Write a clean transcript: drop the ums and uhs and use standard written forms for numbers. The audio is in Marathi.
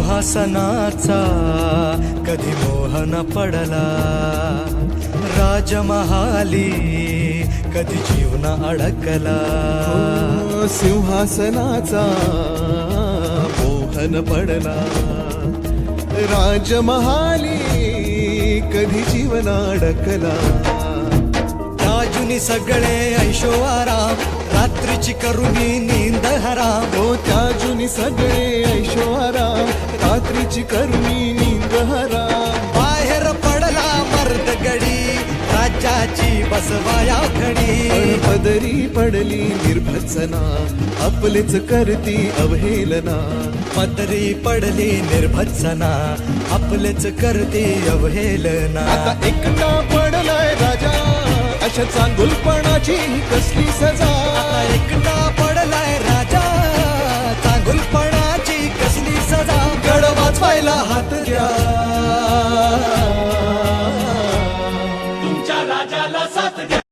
सिंहासनाचा कधी मोह न पडला, राजमहाली कधी जीव न अडकला. सिंहासनाचा मोह न पडला, राजमहाली कधी जीव न अडकला. त्याजुनी सगळे ऐशो आराम, रात्रीची करुणी नींद हराम. हो त्याजुनी सगळे ऐशो आराम, रात्रीची करुणी नींद हराम. बाहेर पडला मर्द गडी, राज्याची बसवाया घडी. पदरी पडली निर्भत्सना, आपलेच करती अवहेलना. पदरी पडली निर्भत्सना, आपलेच करते अवहेलना. आता एकटा पडलाय राजा, अशा चांगुलपणाची कसली सजा. आता एकटा पडलाय राजा, चांगुलपणाची कसली सजा. गड वाचवायला हात द्या, तुमच्या राजाला साथ द्या.